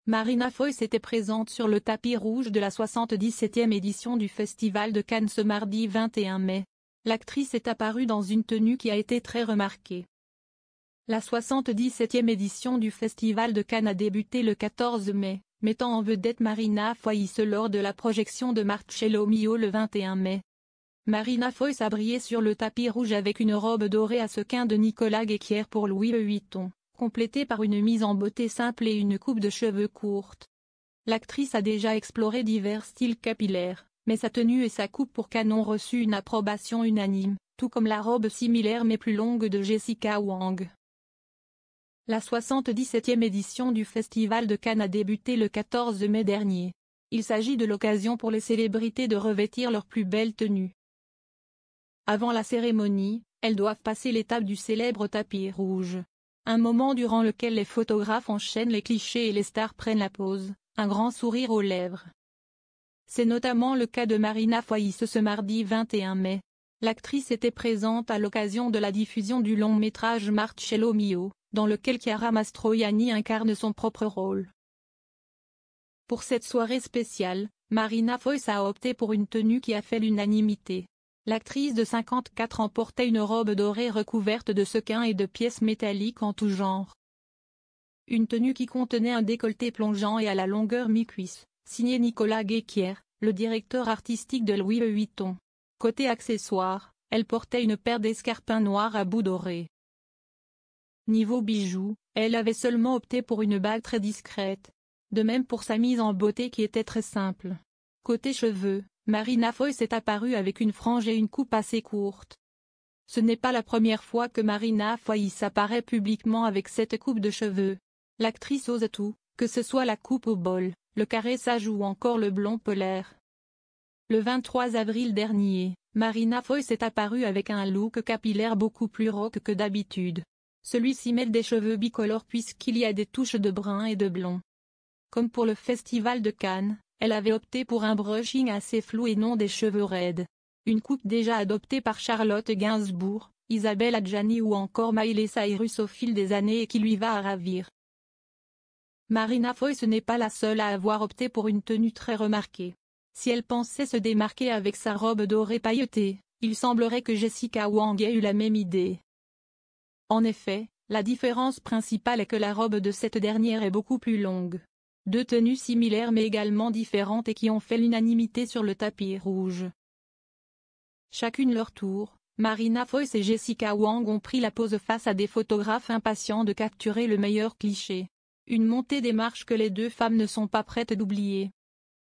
Marina Foïs était présente sur le tapis rouge de la 77e édition du Festival de Cannes ce mardi 21 mai. L'actrice est apparue dans une tenue qui a été très remarquée. La 77e édition du Festival de Cannes a débuté le 14 mai, mettant en vedette Marina Foïs lors de la projection de Marcello Mio le 21 mai. Marina Foïs a brillé sur le tapis rouge avec une robe dorée à sequins de Nicolas Guéquière pour Louis Vuitton, complétée par une mise en beauté simple et une coupe de cheveux courte. L'actrice a déjà exploré divers styles capillaires, mais sa tenue et sa coupe pour Cannes ont reçu une approbation unanime, tout comme la robe similaire mais plus longue de Jessica Wang. La 77e édition du Festival de Cannes a débuté le 14 mai dernier. Il s'agit de l'occasion pour les célébrités de revêtir leurs plus belles tenues. Avant la cérémonie, elles doivent passer l'étape du célèbre tapis rouge. Un moment durant lequel les photographes enchaînent les clichés et les stars prennent la pose, un grand sourire aux lèvres. C'est notamment le cas de Marina Foïs ce mardi 21 mai. L'actrice était présente à l'occasion de la diffusion du long-métrage Marcello Mio, dans lequel Chiara Mastroianni incarne son propre rôle. Pour cette soirée spéciale, Marina Foïs a opté pour une tenue qui a fait l'unanimité. L'actrice de 54 ans portait une robe dorée recouverte de sequins et de pièces métalliques en tout genre. Une tenue qui contenait un décolleté plongeant et à la longueur mi-cuisse, signé Nicolas Guéquière, le directeur artistique de Louis Vuitton. Côté accessoires, elle portait une paire d'escarpins noirs à bout dorés. Niveau bijoux, elle avait seulement opté pour une bague très discrète. De même pour sa mise en beauté qui était très simple. Côté cheveux, Marina Foïs est apparue avec une frange et une coupe assez courte. Ce n'est pas la première fois que Marina Foïs apparaît publiquement avec cette coupe de cheveux. L'actrice ose tout, que ce soit la coupe au bol, le caressage ou encore le blond polaire. Le 23 avril dernier, Marina Foïs est apparue avec un look capillaire beaucoup plus rock que d'habitude. Celui-ci mêle des cheveux bicolores puisqu'il y a des touches de brun et de blond. Comme pour le Festival de Cannes, elle avait opté pour un brushing assez flou et non des cheveux raides. Une coupe déjà adoptée par Charlotte Gainsbourg, Isabelle Adjani ou encore Miley Cyrus au fil des années et qui lui va à ravir. Marina Foïs n'est pas la seule à avoir opté pour une tenue très remarquée. Si elle pensait se démarquer avec sa robe dorée pailletée, il semblerait que Jessica Wang ait eu la même idée. En effet, la différence principale est que la robe de cette dernière est beaucoup plus longue. Deux tenues similaires mais également différentes et qui ont fait l'unanimité sur le tapis rouge. Chacune leur tour, Marina Foïs et Jessica Wang ont pris la pose face à des photographes impatients de capturer le meilleur cliché. Une montée des marches que les deux femmes ne sont pas prêtes d'oublier.